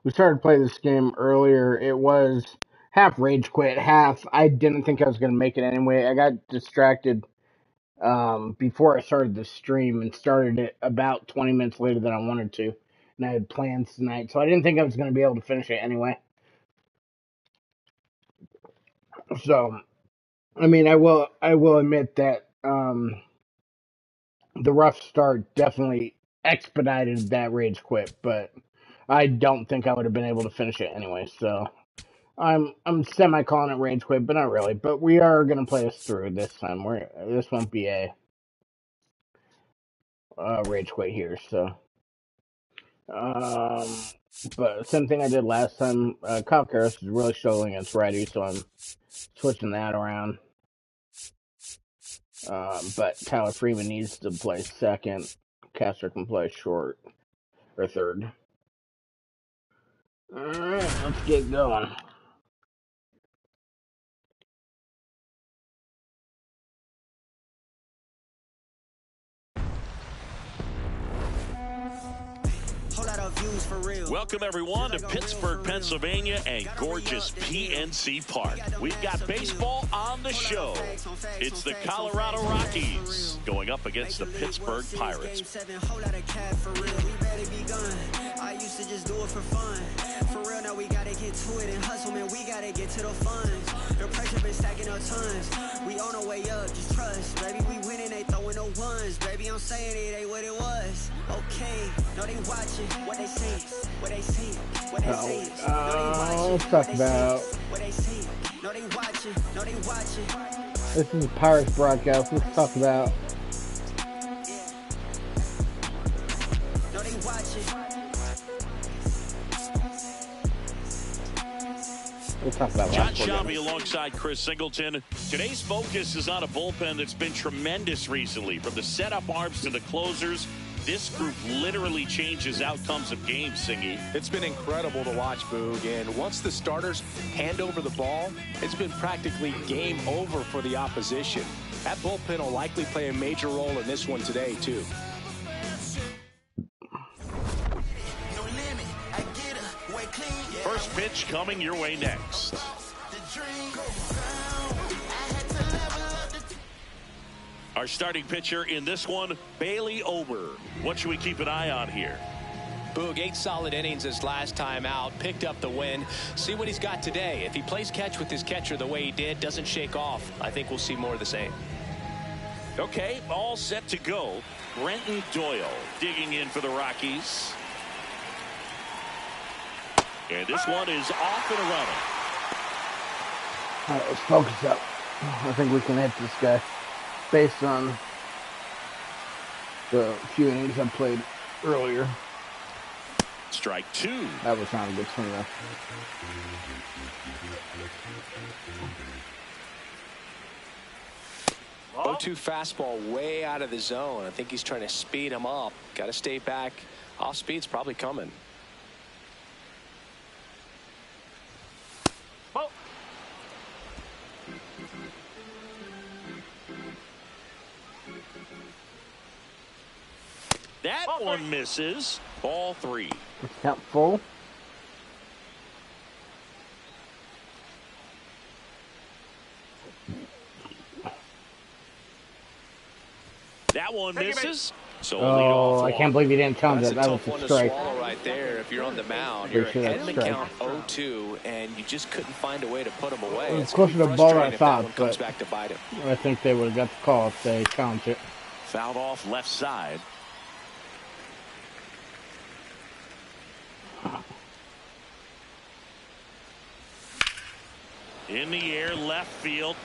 we started playing this game earlier. It was half rage quit, half I didn't think I was going to make it anyway. I got distracted before I started the stream and started it about 20 minutes later than I wanted to. And I had plans tonight, so I didn't think I was going to be able to finish it anyway. So, I mean, I will admit that the rough start definitely expedited that rage quit, but I don't think I would have been able to finish it anyway. So I'm semi calling it rage quit, but not really. But we are gonna play this through this time. This won't be a rage quit here. So um, but same thing I did last time. Kyle Karras is really struggling against righty, so I'm switching that around. But Tyler Freeman needs to play second. Castro can play short or third. All right, let's get going. Welcome, everyone, to Pittsburgh, Pennsylvania and gorgeous PNC Park. We've got baseball on the show. It's the Colorado Rockies going up against the Pittsburgh Pirates. I used to just do it for fun. For real, now we gotta get to it and hustle, man. We gotta get to the funds. The pressure been stacking up tons. We on our way up, just trust. Baby, we winning, they throwing no ones. Baby, I'm saying it ain't what it was. Okay, no, they watching what they say, what they say, what they say. Let's talk about. What they say, no, they watching, no, they watching. This is a Pirates broadcast. Let's talk about. No, they watching. We'll talk about John Shelby alongside Chris Singleton. Today's focus is on a bullpen that's been tremendous recently. From the setup arms to the closers, this group literally changes outcomes of games, Singy. It's been incredible to watch, Boog. And once the starters hand over the ball, it's been practically game over for the opposition. That bullpen will likely play a major role in this one today, too. First pitch coming your way next. Our starting pitcher in this one, Bailey Ober. What should we keep an eye on here? Boog, 8 solid innings his last time out, picked up the win. See what he's got today. If he plays catch with his catcher the way he did, doesn't shake off, I think we'll see more of the same. Okay, all set to go. Brenton Doyle digging in for the Rockies. And this one is off and running. All right, let's focus up. I think we can hit this guy based on the few innings I played earlier. Strike 2. That was not a good swing, though. 0-2 fastball way out of the zone. I think he's trying to speed him up. Got to stay back. Off speed's probably coming. That one misses. Ball 3. Count full. That one misses. So oh, I can't believe you didn't tell him that. That was a strike. Right there. If you're on the mound, you're ahead in the count 0-2, and you just couldn't find a way to put him away. It's closer to the ball I thought, but back to bite him. I think they would have got the call if they challenged it. Fouled off left side. In the air, left field.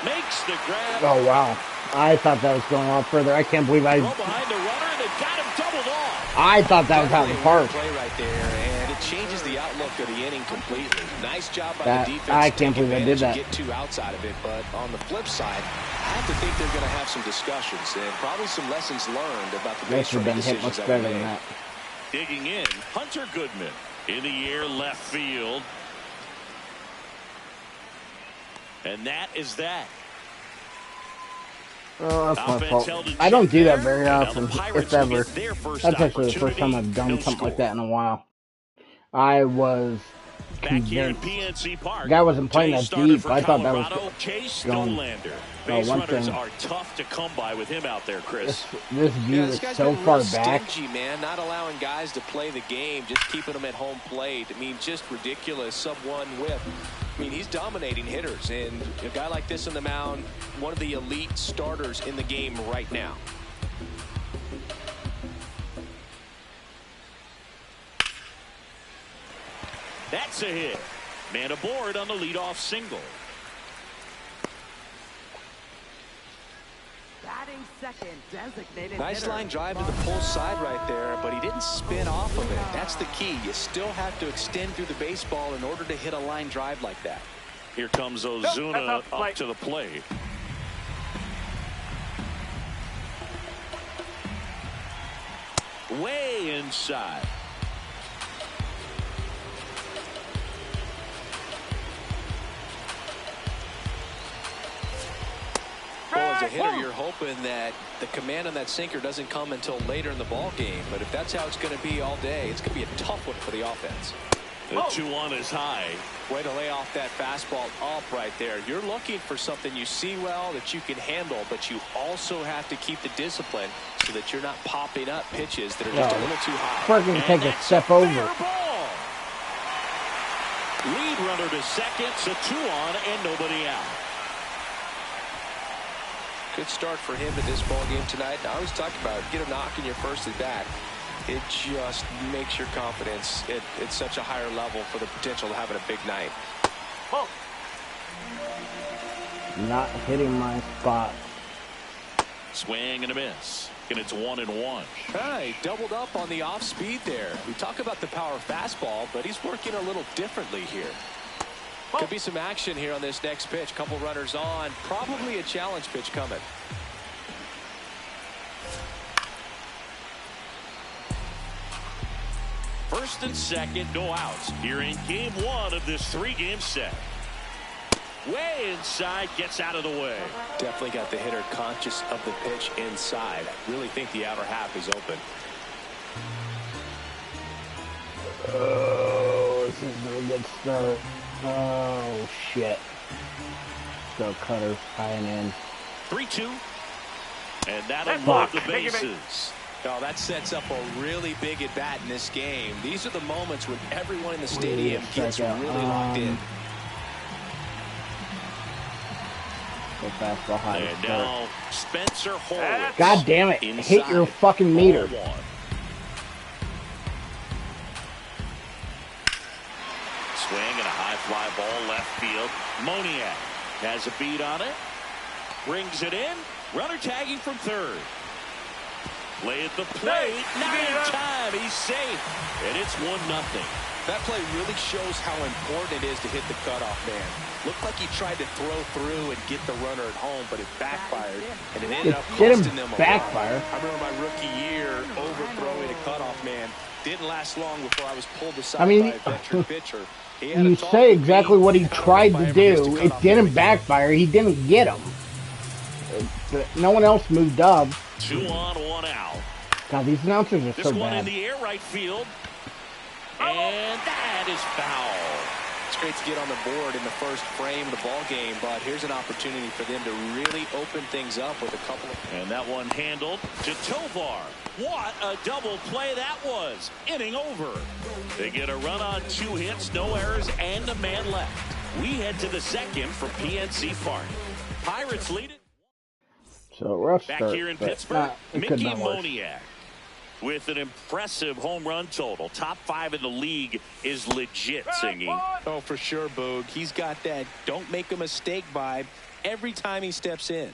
Makes the grab. Oh, wow. I thought that was going a lot further. I can't believe I... behind the runner, and it got him doubled off. I thought that was out of the park. Play right there, and it changes the outlook of the inning completely. Nice job by the defense. I can't believe I did that. Get 2 outs out of it, but on the flip side, I have to think they're going to have some discussions and probably some lessons learned about the base running decisions much better than that. Digging in, Hunter Goodman. In the air, left field. And that is that. Oh, that's my Offense fault. held in I don't check do that there, very and now the often, Pirates if will get ever. their first That's actually the first time opportunity. I've done No something like score. that in a while. I was Back here at convinced. PNC Park, The guy wasn't playing today's that starter deep. for I thought that was Colorado, Chase going. Dollander. Base One runners thing. are tough to come by with him out there, Chris. This view This is guy's so been far real back. stingy, man, not allowing guys to play the game, just keeping them at home plate. I mean, just ridiculous. Sub-1 whip. I mean, he's dominating hitters, and a guy like this on the mound, one of the elite starters in the game right now. That's a hit. Man aboard on the leadoff single. Batting second, designated Nice hitter. line drive to the pull side right there, but he didn't spin off of it. That's the key. You still have to extend through the baseball in order to hit a line drive like that. Here comes Ozuna up to the plate. Way inside. Well, as a hitter, you're hoping that the command on that sinker doesn't come until later in the ball game. But if that's how it's going to be all day, it's going to be a tough one for the offense. The 2-1 is high. Way to lay off that fastball up right there. You're looking for something you see well that you can handle, but you also have to keep the discipline so that you're not popping up pitches that are just a little too high. Freaking take a step over. Ball. Lead runner to second, so 2 on and nobody out. Good start for him in this ball game tonight. I always talk about it. Get a knock in your first at bat. It just makes your confidence at such a higher level for the potential of having a big night. Not hitting my spot. Swing and a miss. And it's 1-1. He doubled up on the off speed there. We talk about the power fastball, but he's working a little differently here. Could be some action here on this next pitch. Couple runners on. Probably a challenge pitch coming. First and second, no outs. Here in game 1 of this 3-game set. Way inside, gets out of the way. Definitely got the hitter conscious of the pitch inside. I really think the outer half is open. Oh, this is a good start. Oh, shit. Go cutter, high and in. 3-2. And that'll move the bases. Oh, that sets up a really big at bat in this game. These are the moments when everyone in the stadium gets really locked in. Go fastball high. And now Spencer Horwitz. God damn it. Hit your fucking meter. 0-1. Swing and a high fly ball left field. Moniak has a beat on it. Brings it in. Runner tagging from third. Play at the plate. Not in time. He's safe. And it's 1-0. That play really shows how important it is to hit the cutoff man. Looked like he tried to throw through and get the runner at home, but it backfired, and it ended up costing them a backfire. I remember my rookie year overthrowing a cutoff man. Didn't last long before I was pulled aside I mean, by a veteran pitcher. He had You a talk say with exactly me what he tried to if I ever missed a do. It cutoff didn't man. backfire. He didn't get him. No one else moved up. 2 on, 1 out. God, these announcers are This so one in bad. the air right field. And that is foul. It's great to get on the board in the first frame of the ball game, but here's an opportunity for them to really open things up with a couple of... And that one handled to Tovar. What a double play that was. Inning over. They get a run on 2 hits, no errors, and a man left. We head to the second from PNC Park. Pirates lead it. So rough Back start. here in but Pittsburgh, it could Mickey not worse. Moniak with an impressive home run total. Top 5 in the league is legit singing. Oh, for sure, Boog. He's got that don't make a mistake vibe every time he steps in.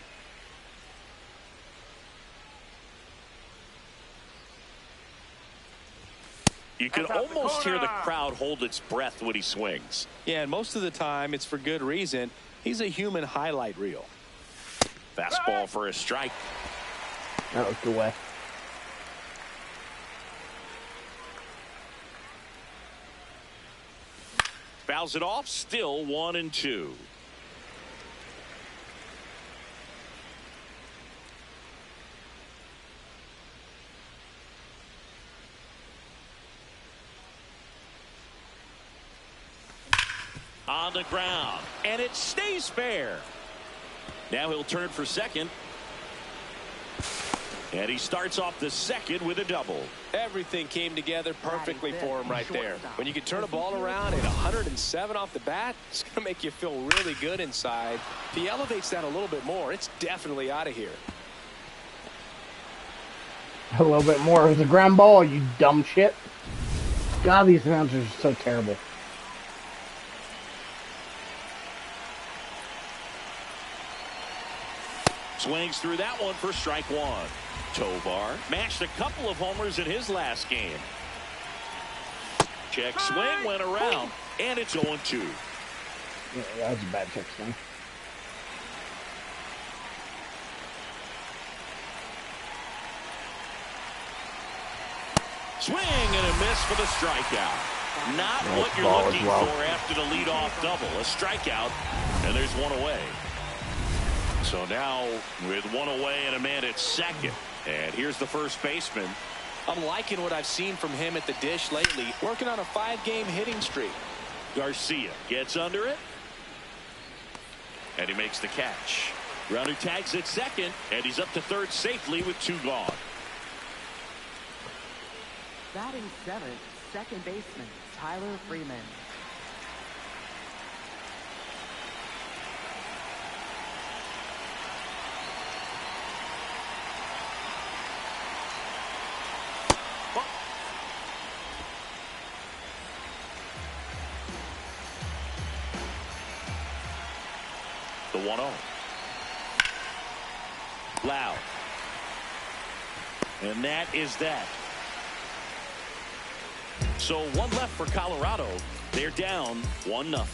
You can almost hear the crowd hold its breath when he swings. Yeah, and most of the time it's for good reason. He's a human highlight reel. Fastball for a strike. That was the way. Fouls it off, still 1-2. On the ground, and it stays fair. Now he'll turn for second. And he starts off the second with a double. Everything came together perfectly for him right there. When you can turn a ball around at 107 off the bat, it's going to make you feel really good inside. If he elevates that a little bit more, it's definitely out of here. A little bit more. It was a ground ball, you dumb shit. God, these announcers are so terrible. Swings through that one for strike one. Tovar matched a couple of homers in his last game. Check swing went around, and it's 0-2. Yeah, that was a bad check swing. Swing and a miss for the strikeout. Not what you're looking for after the leadoff double. A strikeout, and there's one away. So now with one away and a man at second. And here's the first baseman. I'm liking what I've seen from him at the dish lately. Working on a 5-game hitting streak. Garcia gets under it. And he makes the catch. Runner tags at second, and he's up to third safely with 2 gone. Batting seventh, second baseman, Tyler Freeman. The 1-0. Loud. And that is that. So one left for Colorado. They're down 1-0.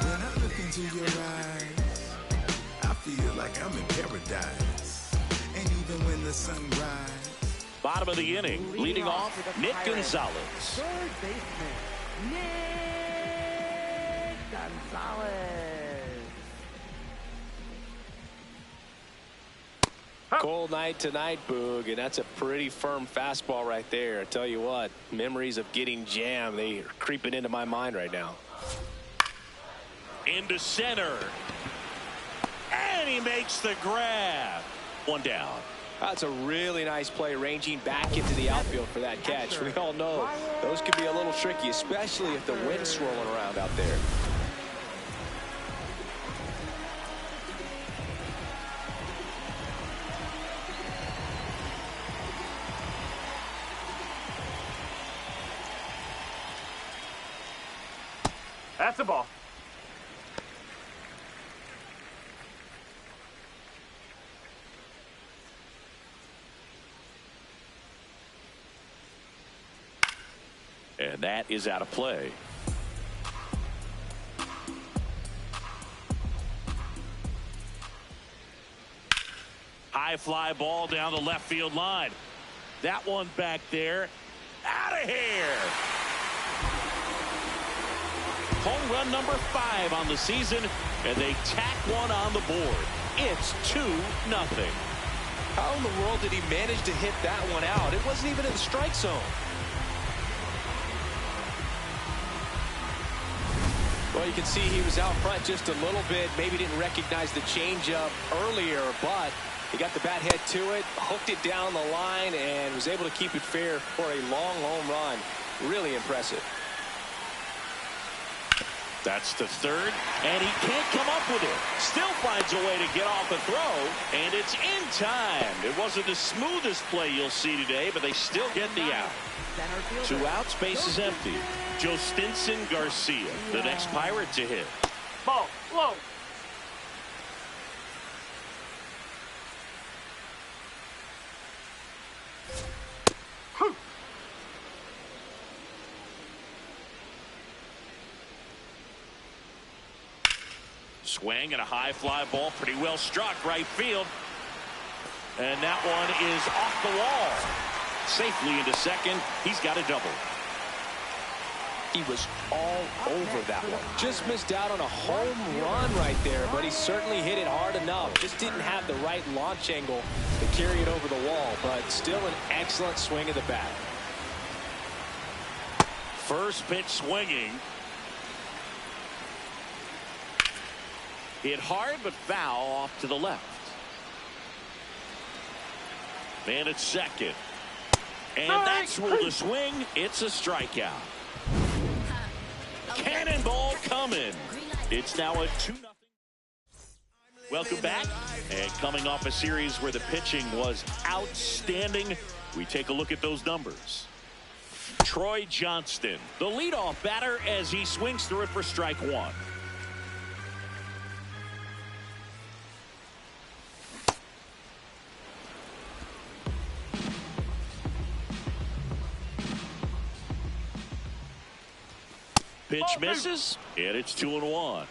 When I look into your eyes, I feel like I'm in paradise. And even when the sun rises. Bottom of the inning, leading off, Nick Gonzalez. Third baseman, Nick Gonzalez. Cold night tonight, Boog, and that's a pretty firm fastball right there. I tell you what, memories of getting jammed, they are creeping into my mind right now. Into center. And he makes the grab. One down. That's a really nice play, ranging back into the outfield for that catch. We all know those can be a little tricky, especially if the wind's swirling around out there. That's a ball. And that is out of play. High fly ball down the left field line. That one back there. Out of here. Home run number 5 on the season, and they tack one on the board. It's 2-0. How in the world did he manage to hit that one out? It wasn't even in the strike zone. Well, you can see he was out front just a little bit. Maybe didn't recognize the changeup earlier, but he got the bat head to it, hooked it down the line, and was able to keep it fair for a long home run. Really impressive. That's the third, and he can't come up with it. Still finds a way to get off the throw, and it's in time. It wasn't the smoothest play you'll see today, but they still get the out. 2 outs, base is empty. Jostinson Garcia, the next Pirate to hit. Ball, low. Swing and a high fly ball, pretty well struck right field. And that one is off the wall. Safely into second. He's got a double. He was all over that one. Just missed out on a home run right there, but he certainly hit it hard enough. Just didn't have the right launch angle to carry it over the wall, but still an excellent swing of the bat. First pitch swinging. Hit hard but foul off to the left. Man at second. And that's ruled a swing. It's a strikeout. Cannonball coming. It's now a 2-0. Welcome back. And coming off a series where the pitching was outstanding, we take a look at those numbers. Troy Johnston, the leadoff batter, as he swings through it for strike one. Pitch misses, and it's 2-1.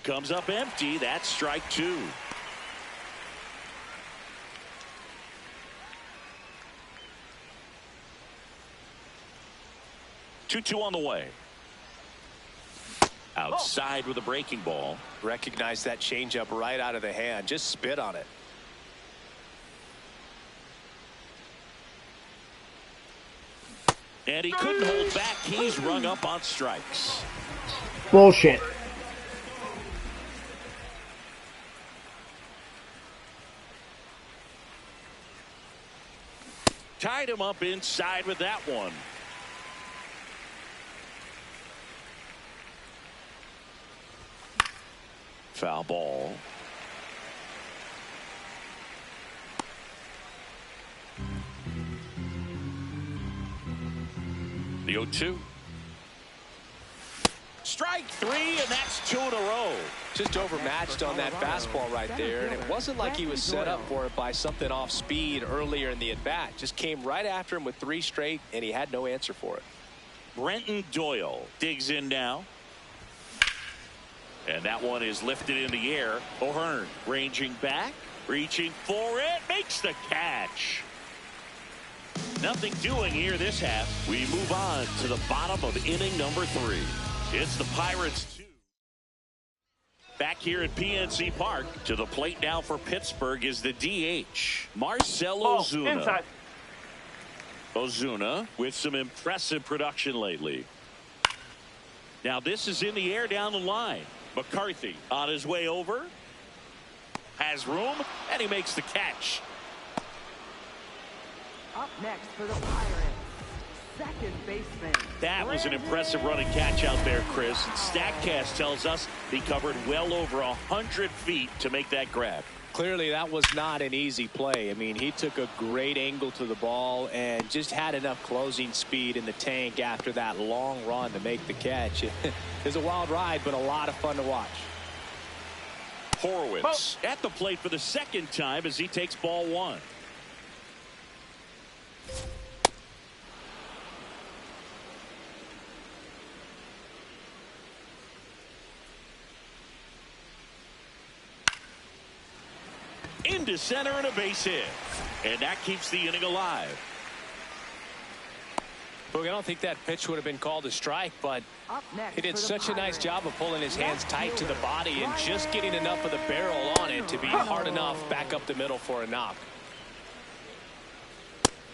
Comes up empty. That's strike two. Two on the way. Outside with a breaking ball. Recognize that changeup right out of the hand. Just spit on it. And he couldn't hold back. He's rung up on strikes. Bullshit. Tied him up inside with that one. Foul ball. The 0-2. Strike three, and that's 2 in a row. Just overmatched on that fastball right there, and it wasn't like he was set up for it by something off speed earlier in the at-bat. Just came right after him with 3 straight, and he had no answer for it. Brenton Doyle digs in now. And that one is lifted in the air. O'Hearn ranging back, reaching for it, makes the catch. Nothing doing here this half. We move on to the bottom of inning number 3. It's the Pirates 2. Back here at PNC Park. To the plate now for Pittsburgh is the DH, Marcell Ozuna. Inside. Ozuna with some impressive production lately. Now this is in the air down the line. McCarthy on his way over. Has room, and he makes the catch. Up next for the Pirates, second baseman. That was an impressive running catch out there, Chris. And StatCast tells us he covered well over 100 feet to make that grab. Clearly, that was not an easy play. I mean, he took a great angle to the ball and just had enough closing speed in the tank after that long run to make the catch. It was a wild ride, but a lot of fun to watch. Horowitz at the plate for the second time as he takes ball one. Into center and a base hit. And that keeps the inning alive. Look, I don't think that pitch would have been called a strike, but he did such a nice job of pulling his hands tight to the body and just getting enough of the barrel on it to be hard enough back up the middle for a knock.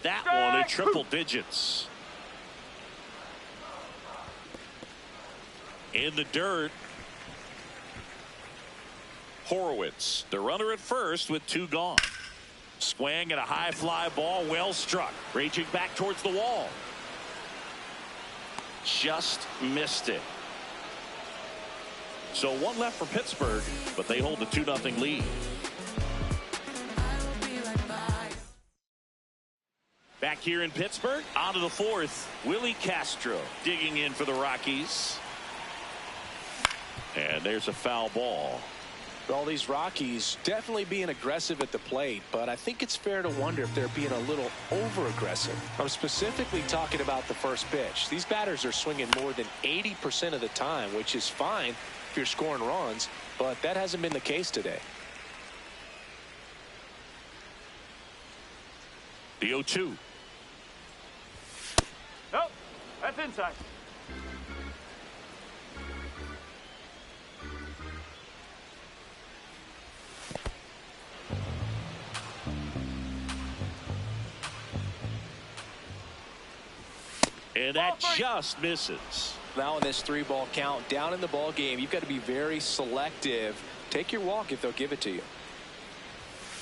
That one at triple digits. In the dirt. Horowitz, the runner at first with 2 gone. Swing and a high fly ball, well struck. Raging back towards the wall. Just missed it. So 1 left for Pittsburgh, but they hold the 2-0 lead. Back here in Pittsburgh, on to the 4th. Willie Castro digging in for the Rockies. And there's a foul ball. All these Rockies definitely being aggressive at the plate, but I think it's fair to wonder if they're being a little over-aggressive. I'm specifically talking about the first pitch. These batters are swinging more than 80% of the time, which is fine if you're scoring runs, but that hasn't been the case today. The 0-2. Nope, that's inside. And that just misses. Now in this 3-ball count, down in the ball game, you've got to be very selective. Take your walk if they'll give it to you.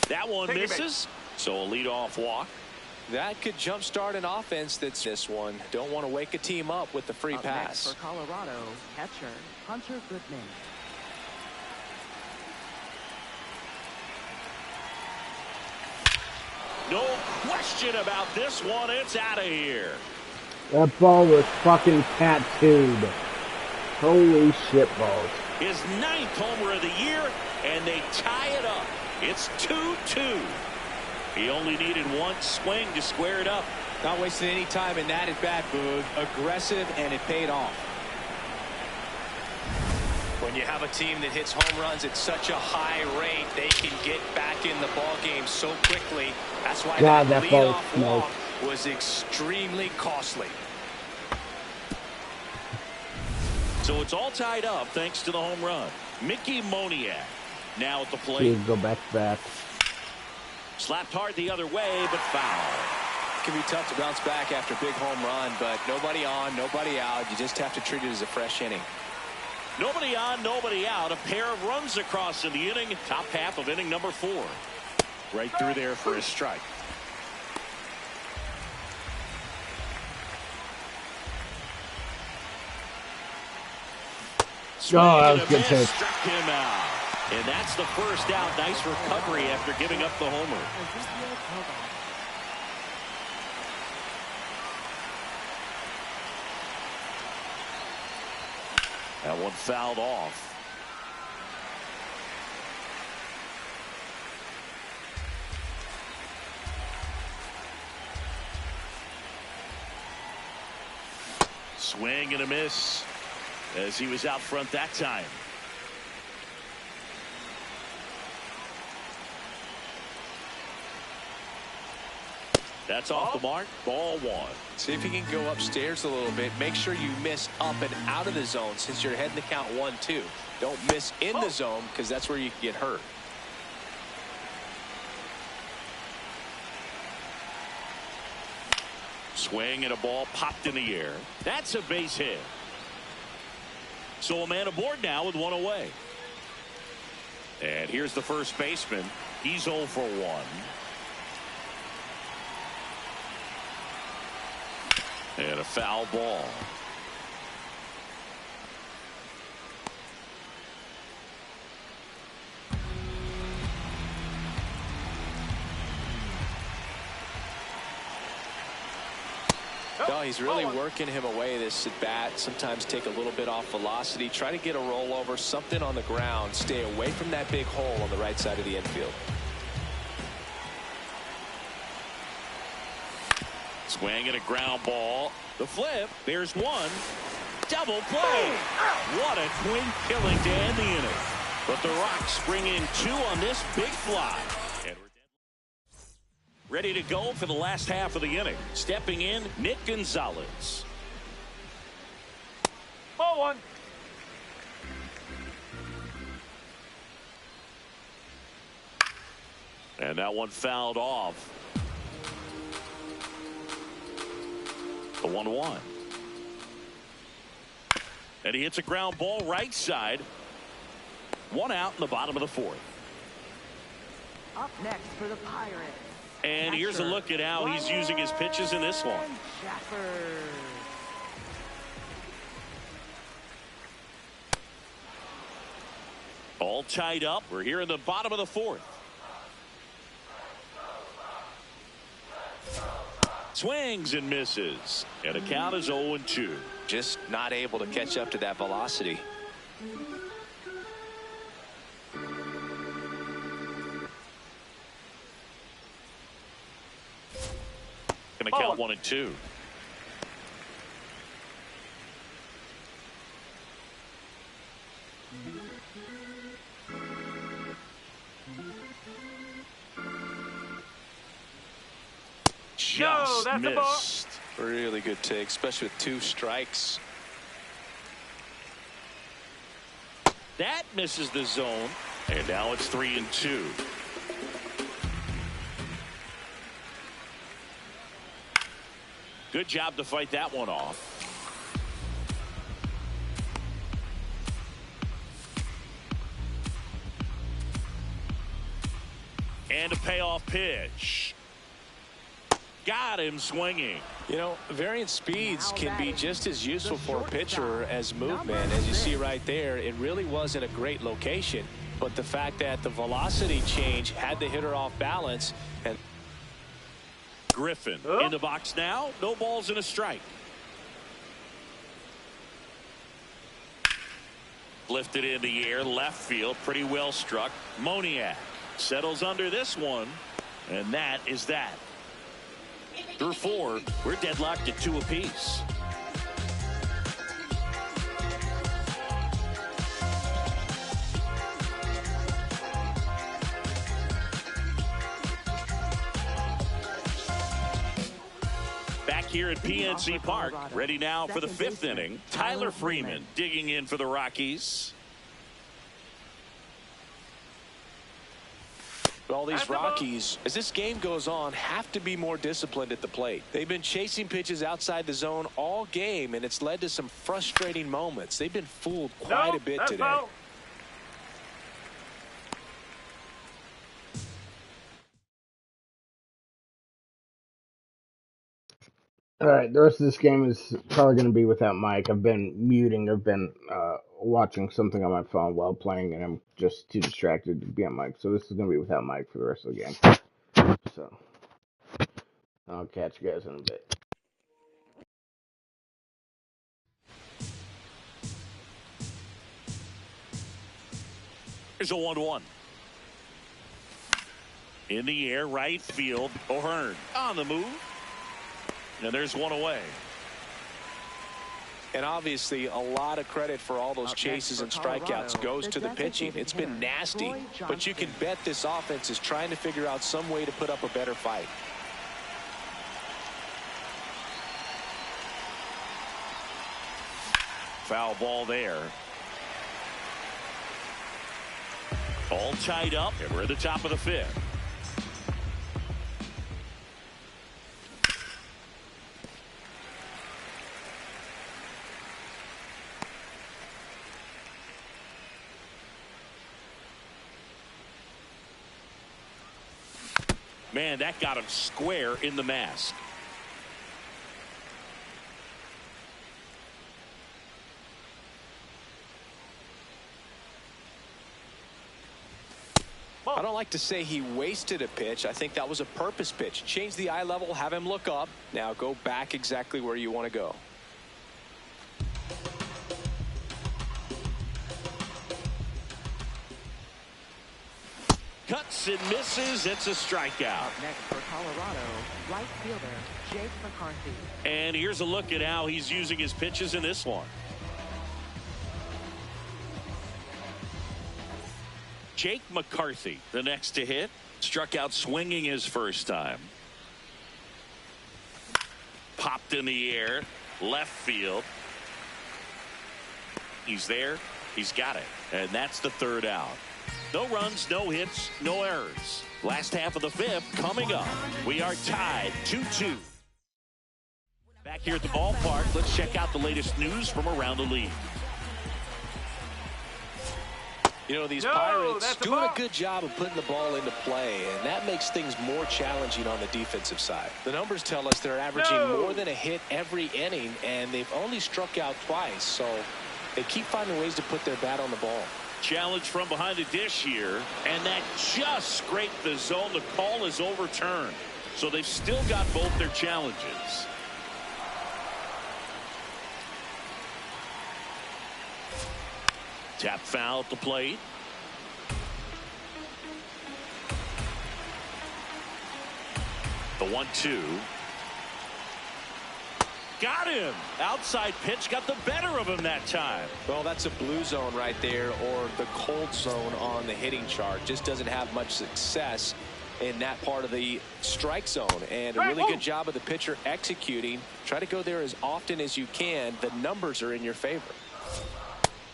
That one misses. So a leadoff walk. That could jumpstart an offense. That's this one. Don't want to wake a team up with the free pass. For Colorado, catcher Hunter Goodman. No question about this one. It's out of here. That ball was fucking tattooed. Holy shit balls. His 9th homer of the year, and they tie it up. It's 2-2. He only needed one swing to square it up. Not wasting any time in that at bat, Boog. Aggressive, and it paid off. When you have a team that hits home runs at such a high rate, they can get back in the ball game so quickly. That's why God, that that ball leadoff walk was extremely costly. So it's all tied up thanks to the home run. Mickey Moniak now at the plate. Please go back to back. Slapped hard the other way, but foul. It can be tough to bounce back after a big home run, but nobody on, nobody out. You just have to treat it as a fresh inning. Nobody on, nobody out. A pair of runs across in the inning. Top half of inning number 4. Right through there for a strike. That was good pitch. Struck him out. And that's the first out. Nice recovery after giving up the homer. That one fouled off. Swing and a miss as he was out front that time. That's off the mark. Ball 1. See if you can go upstairs a little bit. Make sure you miss up and out of the zone since you're heading to count 1-2. Don't miss in the zone because that's where you can get hurt. Swing and a ball popped in the air. That's a base hit. So a man aboard now with one away. And here's the first baseman. He's 0 for 1. And a foul ball. No, he's really working him away this at bat. Sometimes take a little bit off velocity. Try to get a rollover, something on the ground. Stay away from that big hole on the right side of the infield. Swing and a ground ball. The flip. There's one. Double play. What a quick killing to end the inning. But the Rocks bring in 2 on this big fly. And ready to go for the last half of the inning. Stepping in, Nick Gonzalez. Ball 1. And that one fouled off. The 1-1. And he hits a ground ball right side. 1 out in the bottom of the 4th. Up next for the Pirates. And here's a look at how he's using his pitches in this one. All tied up. We're here in the bottom of the 4th. Swings and misses. And a count is 0-2. Just not able to catch up to that velocity. Going to count 1-2. Just that's missed. Really good take, especially with 2 strikes. That misses the zone. And now it's 3-2. Good job to fight that one off. And a payoff pitch. Got him swinging. You know, varying speeds can be just as useful for a pitcher as movement. As you see right there, it really wasn't a great location. But the fact that the velocity change had the hitter off balance. And Griffin in the box now. No balls and a strike. Lifted in the air, left field, pretty well struck. Moniak settles under this one, and that is that. Through 4, we're deadlocked at 2 apiece. Back here at PNC Park, ready now for the 5th inning. Tyler Freeman digging in for the Rockies. All these Rockies, as this game goes on, have to be more disciplined at the plate. They've been chasing pitches outside the zone all game, and it's led to some frustrating moments. They've been fooled quite a bit today. Foul. All right, the rest of this game is probably going to be without Mike. I've been muting. I've been watching something on my phone while playing, and I'm just too distracted to be on Mike. So this is going to be without Mike for the rest of the game. So I'll catch you guys in a bit. Here's a 1-1. In the air, right field. O'Hearn on the move. And there's one away. And obviously, a lot of credit for all those chases and strikeouts goes to the pitching. It's been nasty, but you can bet this offense is trying to figure out some way to put up a better fight. Foul ball there. All tied up, and we're at the top of the 5th. Man, that got him square in the mask. I don't like to say he wasted a pitch. I think that was a purpose pitch. Change the eye level, have him look up. Now go back exactly where you want to go. Cuts and misses. It's a strikeout. Up next for Colorado, right fielder Jake McCarthy. And here's a look at how he's using his pitches in this one. Jake McCarthy, the next to hit, struck out swinging his first time. Popped in the air, left field. He's there. He's got it. And that's the 3rd out. No runs, no hits, no errors. Last half of the 5th coming up. We are tied 2-2. Back here at the ballpark, let's check out the latest news from around the league. You know, these Pirates doing a good job of putting the ball into play, and that makes things more challenging on the defensive side. The numbers tell us they're averaging more than a hit every inning, and they've only struck out twice, so they keep finding ways to put their bat on the ball. Challenge from behind the dish here, and that just scraped the zone. The call is overturned, so they've still got both their challenges. Tap foul at the plate. The 1-2. Got him. Outside pitch got the better of him that time. Well, that's a blue zone right there, or the cold zone on the hitting chart. Just doesn't have much success in that part of the strike zone, and a really good job of the pitcher executing. Try to go there as often as you can. The numbers are in your favor.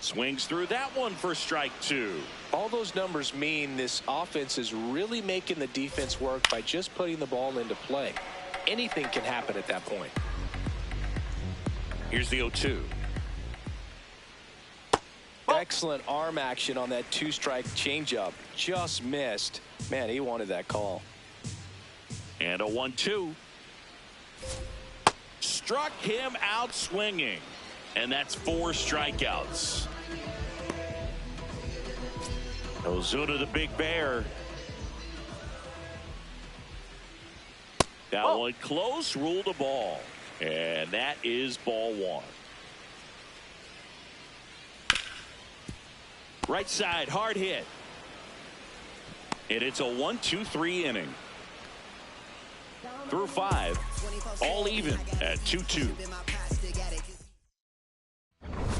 Swings through that one for strike 2. All those numbers mean this offense is really making the defense work by just putting the ball into play. Anything can happen at that point. Here's the 0-2. Excellent arm action on that two-strike changeup. Just missed. Man, he wanted that call. And a 1-2. Struck him out swinging. And that's 4 strikeouts. Ozuna, the big bear. That one close, ruled a ball. And that is ball 1. Right side, hard hit. And it's a 1-2-3 inning. Through 5, all even at 2-2.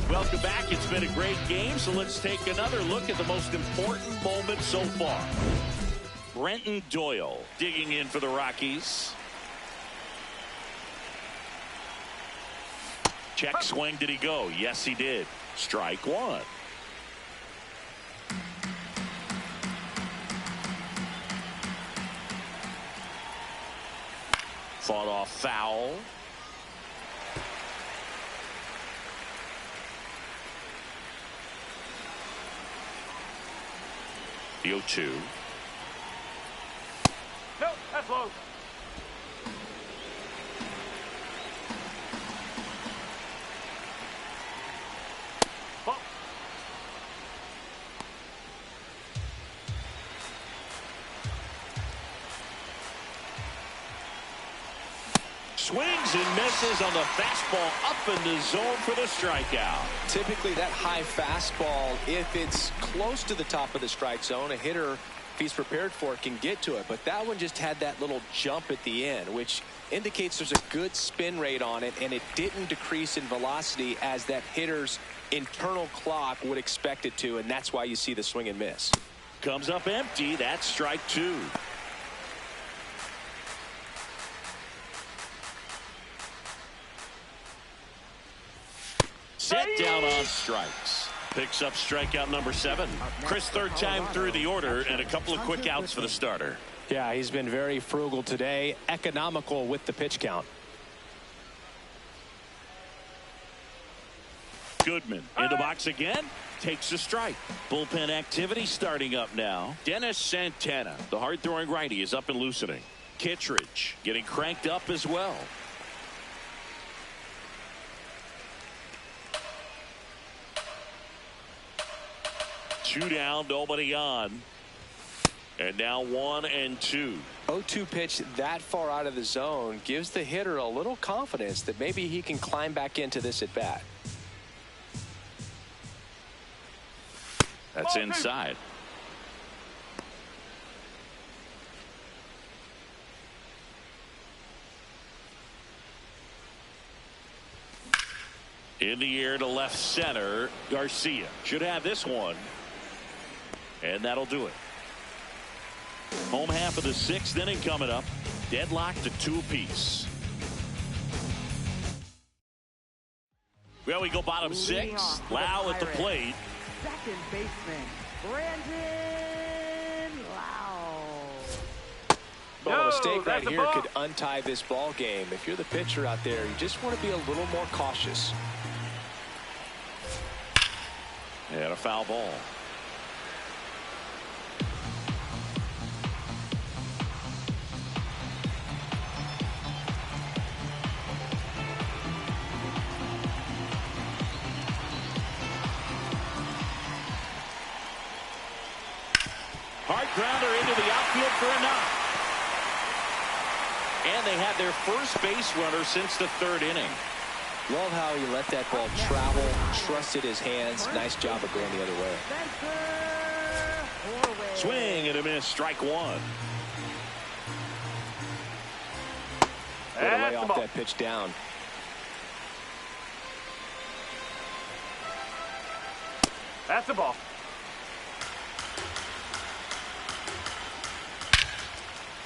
Welcome back. It's been a great game, so let's take another look at the most important moment so far. Brenton Doyle digging in for the Rockies. Check swing. Did he go? Yes, he did. Strike 1. Fought off foul. The 0-2. No, that's low. Ball. Swings and misses on the fastball up in the zone for the strikeout. Typically that high fastball, if it's close to the top of the strike zone, a hitter, if he's prepared for it, can get to it. But that one just had that little jump at the end, which indicates there's a good spin rate on it, and it didn't decrease in velocity as that hitter's internal clock would expect it to, and that's why you see the swing and miss. Comes up empty. That's strike 2. Set down on strikes. Picks up strikeout number 7. Chris, third time through the order, and a couple of quick outs for the starter. Yeah, he's been very frugal today, economical with the pitch count. Goodman in the box again. Takes a strike. Bullpen activity starting up now. Dennis Santana, the hard-throwing righty, is up and loosening. Kittredge getting cranked up as well. Two down, nobody on. And now 1 and 2. 0-2 pitch that far out of the zone gives the hitter a little confidence that maybe he can climb back into this at bat. That's inside. In the air to left center. Garcia should have this one. And that'll do it. Home half of the 6th inning coming up. Deadlocked at 2 apiece. Well, we go bottom 6. Lau at the plate. Second baseman, Brandon Lau. Well, a mistake right that's a here ball. could untie this ball game. If you're the pitcher out there, you just want to be a little more cautious. And a foul ball. Hard grounder into the outfield for a knock. And they had their first base runner since the 3rd inning. Love how he let that ball travel, trusted his hands. Nice job of going the other way. Swing and a miss, strike 1. Way to lay That's the off ball. that pitch down. That's the ball.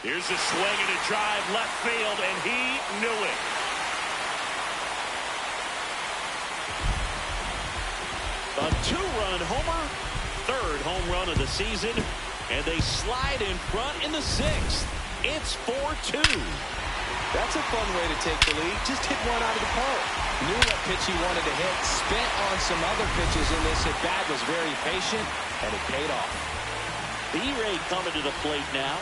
Here's a swing and a drive left field, and he knew it. A 2-run homer, 3rd home run of the season, and they slide in front in the 6th. It's 4-2. That's a fun way to take the lead. Just hit one out of the park. Knew what pitch he wanted to hit. Spent on some other pitches in this at bat. Was very patient, and it paid off. B-Ray coming to the plate now.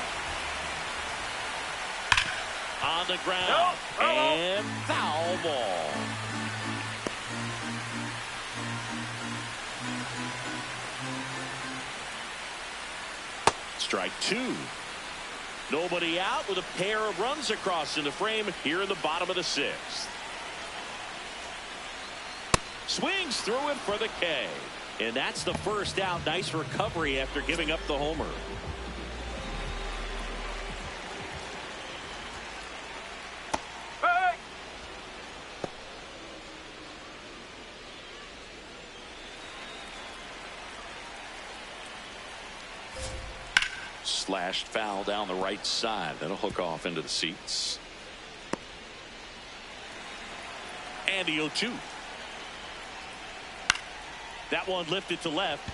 On the ground. And foul ball. Strike two. Nobody out with a pair of runs across in the frame here in the bottom of the sixth. Swings through it for the K. And that's the first out. Nice recovery after giving up the homer. Hey! Slashed foul down the right side. That'll hook off into the seats. And the 0-2. That one lifted to left.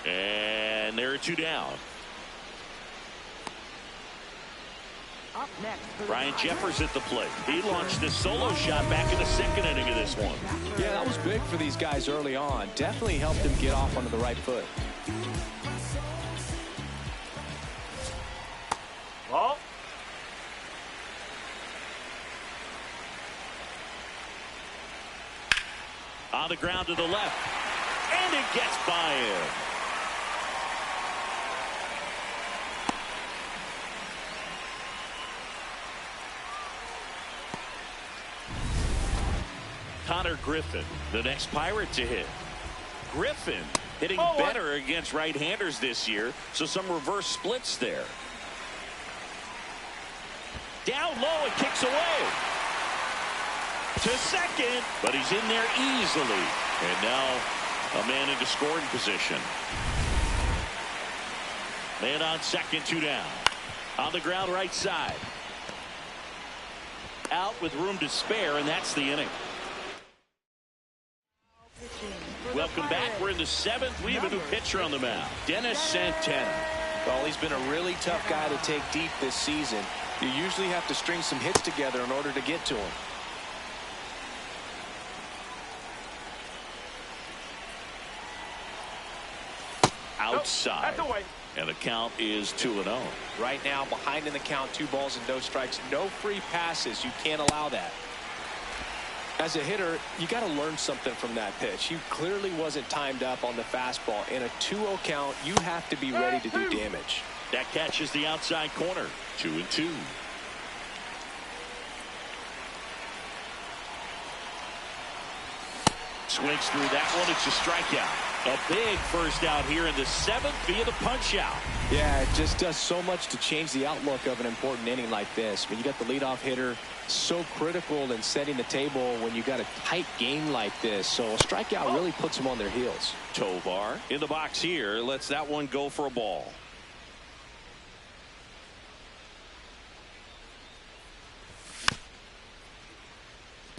And there are two down. Up next, Ryan Jeffers at the plate. He launched this solo shot back in the second inning of this one. Yeah, that was big for these guys early on. Definitely helped them get off onto the right foot. Ball. On the ground to the left. And it gets by him. Connor Griffin, the next Pirate to hit. Griffin hitting better against right-handers this year, so some reverse splits there. Down low and kicks away. To second, but he's in there easily. And now a man into scoring position. Man on second, two down. On the ground right side. Out with room to spare, and that's the inning. Welcome back. We're in the seventh. We have a new pitcher on the mound, Dennis Santana. Well, he's been a really tough guy to take deep this season. You usually have to string some hits together in order to get to him. Outside. That's away. And the count is 2-0. Right now, behind in the count, 2 balls and no strikes. No free passes. You can't allow that. As a hitter, you got to learn something from that pitch. He clearly wasn't timed up on the fastball. In a 2-0 count, you have to be ready to do damage. That catches the outside corner. 2-2. Swings through that one. It's a strikeout. A big first out here in the seventh via the punch out. Yeah, it just does so much to change the outlook of an important inning like this. When you got the leadoff hitter, so critical in setting the table when you got a tight game like this. So a strikeout really puts them on their heels. Tovar in the box here. Lets that one go for a ball.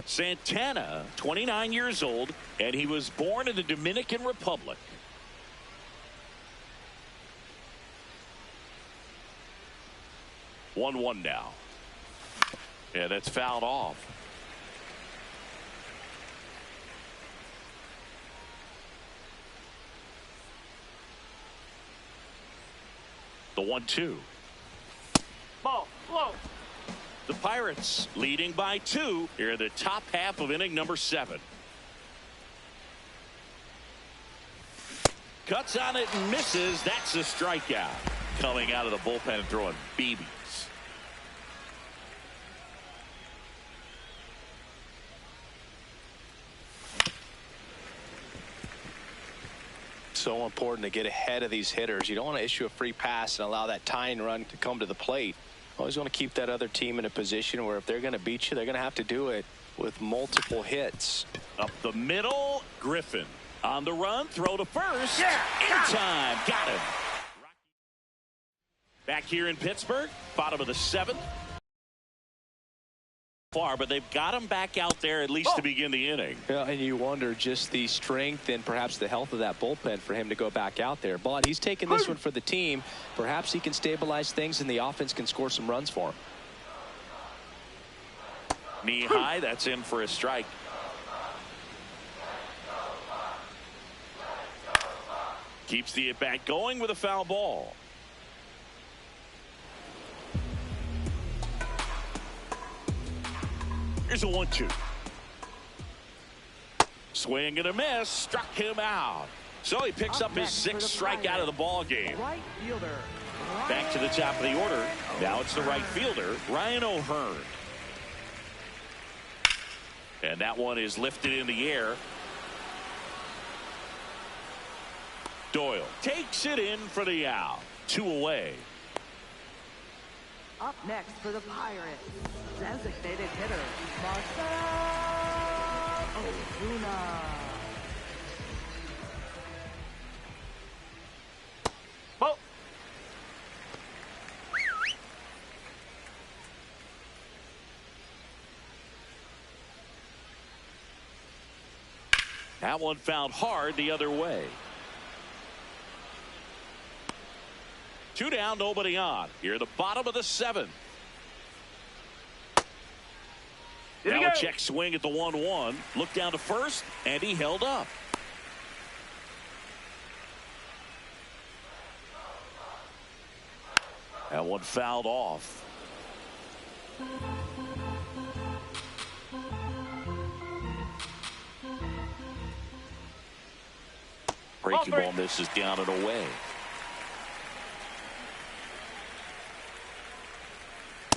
Santana, 29 years old, and he was born in the Dominican Republic. One now. Yeah, that's fouled off. The 1-2. Ball. Low. The Pirates leading by 2 here in the top half of inning number 7. Cuts on it and misses. That's a strikeout. Coming out of the bullpen and throwing BBs. So important to get ahead of these hitters. You don't want to issue a free pass and allow that tying run to come to the plate. Always want to keep that other team in a position where if they're going to beat you, they're going to have to do it with multiple hits. Up the middle, Griffin on the run, throw to first. Yeah, in time, got him. Back here in Pittsburgh, bottom of the 7th. far, but they've got him back out there at least to begin the inning. Yeah, and you wonder just the strength and perhaps the health of that bullpen for him to go back out there. But he's taking this one for the team. Perhaps he can stabilize things and the offense can score some runs for him. Knee high, that's in for a strike. Keeps the at-bat going with a foul ball. Here's a 1-2. Swing and a miss, struck him out. So he picks up his 6th strikeout of the ball game. Right fielder. Back to the top of the order. Now it's the right fielder, Ryan O'Hearn. And that one is lifted in the air. Doyle takes it in for the out. 2 away. Up next for the Pirates, designated hitter, Marcell Ozuna. Ball. That one fouled hard the other way. 2 down, nobody on. Here at the bottom of the 7th. Now a check swing at the 1-1. Look down to first, and he held up. That one fouled off. Breaking ball misses down and away.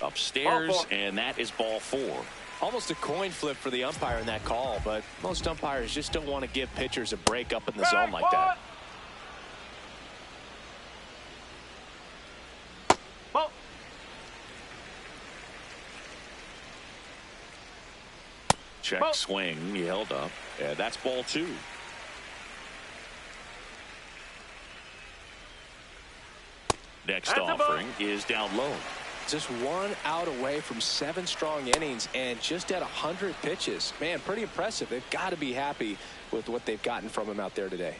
Upstairs, and that is ball 4. Almost a coin flip for the umpire in that call, but most umpires just don't want to give pitchers a break up in the zone like that. Ball. Check Ball. swing, he held up, and that's ball 2. Next That's offering is down low. Just 1 out away from 7 strong innings and just at 100 pitches. Man, pretty impressive. They've got to be happy with what they've gotten from him out there today.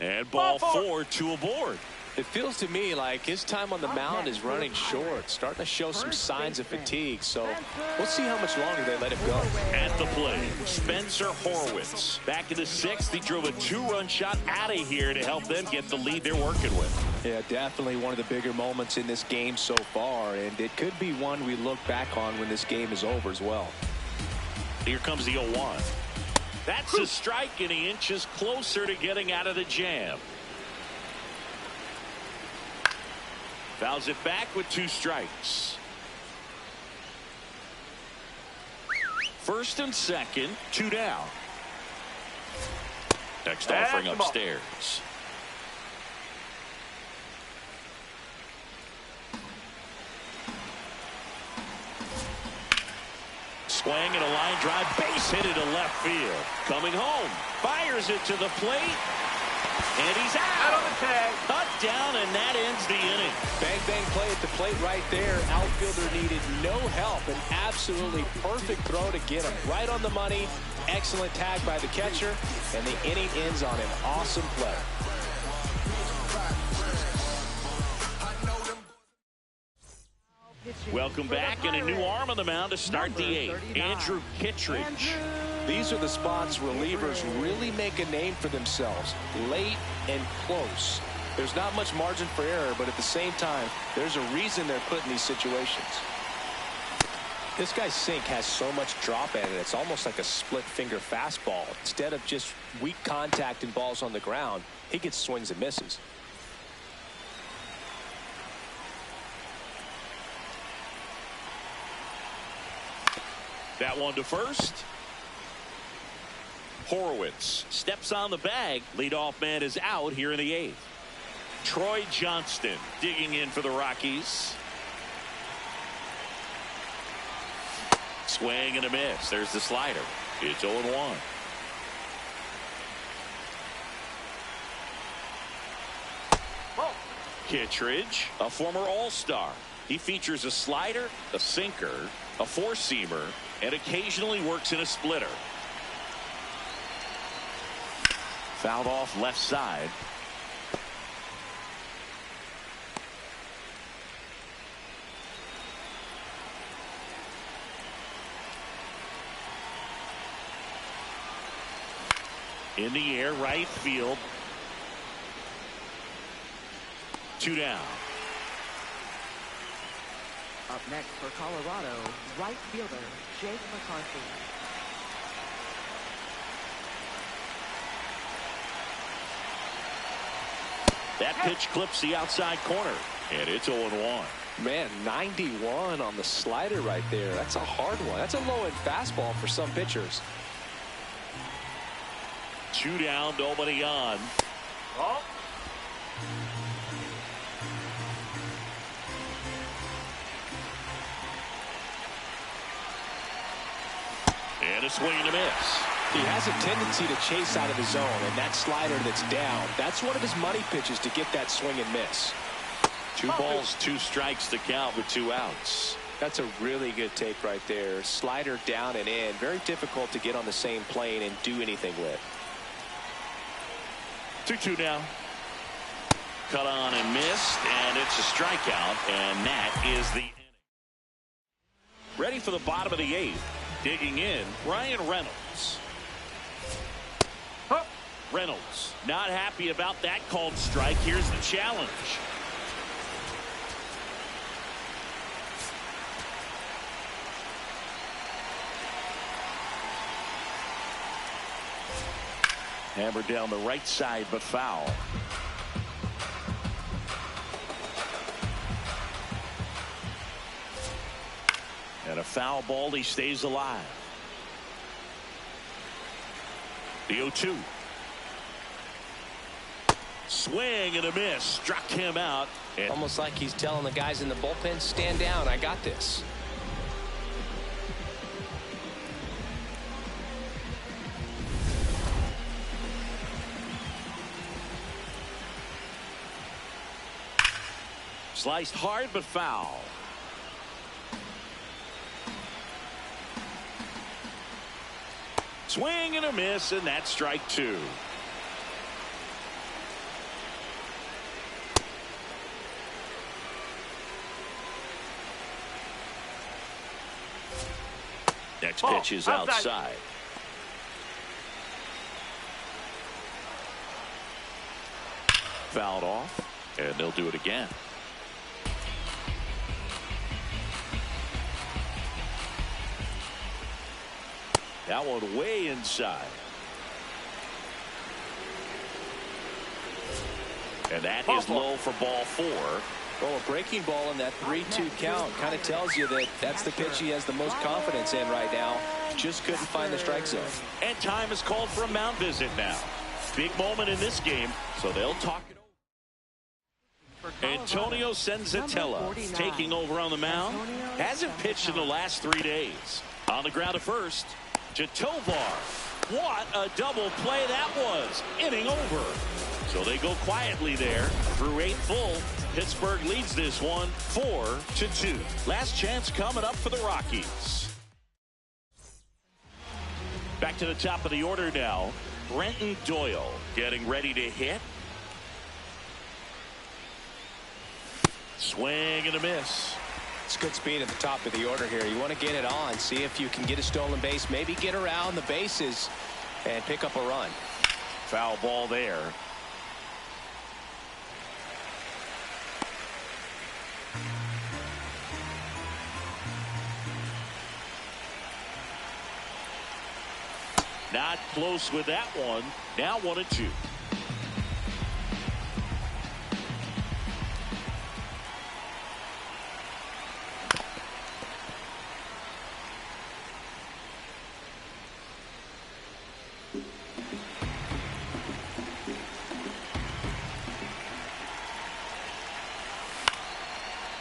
And ball 4, 2 aboard. It feels to me like his time on the mound is running short, starting to show some signs of fatigue. So we'll see how much longer they let him go. At the plate, Spencer Horwitz. Back in the 6th, he drove a 2-run shot out of here to help them get the lead they're working with. Yeah, definitely one of the bigger moments in this game so far, and it could be one we look back on when this game is over as well. Here comes the 0-1. That's a strike, and he inches closer to getting out of the jam. Fouls it back with 2 strikes. First and second, 2 down. Next offering upstairs. Swing and a line drive, base hit it to left field. Coming home, fires it to the plate, and he's out. On the tag. Cut down, and that ends the inning. Bang, bang play at the plate right there. Outfielder needed no help. An absolutely perfect throw to get him right on the money. Excellent tag by the catcher, and the inning ends on an awesome play. Welcome back, and a new arm on the mound to start the 8th. Andrew Kittredge. These are the spots relievers really make a name for themselves. Late and close. There's not much margin for error, but at the same time, there's a reason they're put in these situations. This guy's sink has so much drop at it, it's almost like a split finger fastball. Instead of just weak contact and balls on the ground, he gets swings and misses. That one to first. Horwitz steps on the bag. Leadoff man is out here in the 8th. Troy Johnston digging in for the Rockies. Swing and a miss. There's the slider. It's 0-1. Kittredge, a former All-Star. He features a slider, a sinker, a four-seamer, and occasionally works in a splitter. Fouled off left side. In the air, right field. 2 down. Up next for Colorado, right fielder Jake McCarthy. That pitch clips the outside corner, and it's 0-1. Man, 91 on the slider right there. That's a hard one. That's a low-end fastball for some pitchers. 2 down, nobody on. Oh. And a swing and a miss. He has a tendency to chase out of the zone, and that slider that's down, that's one of his money pitches to get that swing and miss. 2 balls, 2 strikes to count with 2 outs. That's a really good take right there. Slider down and in. Very difficult to get on the same plane and do anything with. 2-2 now. Cut on and missed, and it's a strikeout, and that is the inning. Ready for the bottom of the 8th. Digging in, Ryan Reynolds. Reynolds not happy about that called strike. Here's the challenge. Hammered down the right side, but foul. And a foul ball, he stays alive. The 0-2. Swing and a miss. Struck him out. And almost like he's telling the guys in the bullpen, stand down, I got this. sliced hard but foul. Swing and a miss, and that's strike 2. Next pitch is outside. Fouled off, and they'll do it again. That one way inside. And that is low for ball 4. Well, a breaking ball in that 3-2 count kind of tells you that that's the pitch he has the most confidence in right now. Just couldn't find the strike zone. And time is called for a mound visit now. Big moment in this game, so they'll talk it over. Antonio Senzatella taking over on the mound. Hasn't pitched in the last 3 days. On the ground at first to Tovar. What a double play that was. Inning over. So they go quietly there through 8 full. Pittsburgh leads this one 4-2. Last chance coming up for the Rockies. Back to the top of the order now. Brenton Doyle getting ready to hit. Swing and a miss. It's good speed at the top of the order here. You want to get it on, see if you can get a stolen base, maybe get around the bases and pick up a run. Foul ball there. Not close with that one. Now 1-2.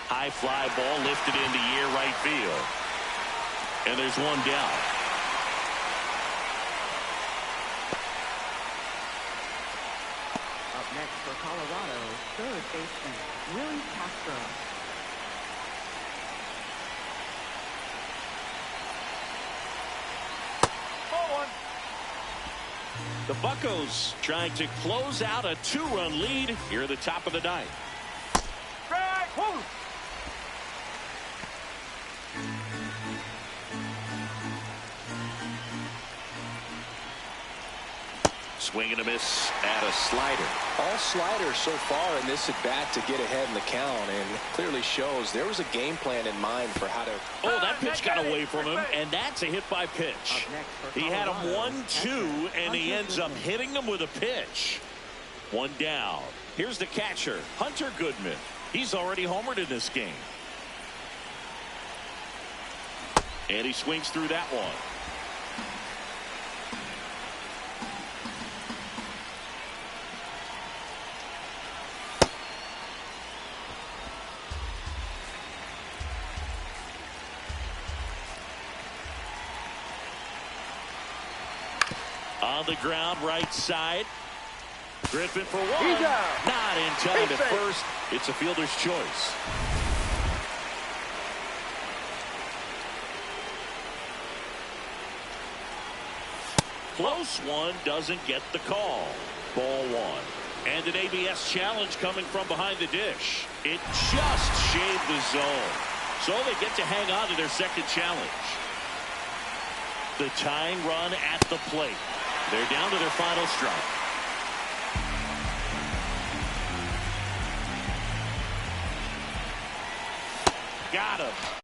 High fly ball lifted into air right field. And there's one down. Up next for Colorado, third baseman Willie Castro. The Buccos trying to close out a 2-run lead here at the top of the ninth. Strike. Woo. Swing and a miss at a slider. All sliders so far in this at bat to get ahead in the count, and clearly shows there was a game plan in mind for how to. Oh, that pitch got away from him, and that's a hit by pitch. He had him 1-2, and he ends up hitting him with a pitch. One down. Here's the catcher, Hunter Goodman. He's already homered in this game. And he swings through that one. On the ground, right side. Griffin for one. Not in time at first. It's a fielder's choice. Close one, doesn't get the call. Ball one. And an ABS challenge coming from behind the dish. It just shaved the zone. So they get to hang on to their second challenge. The tying run at the plate. They're down to their final strike. Got him.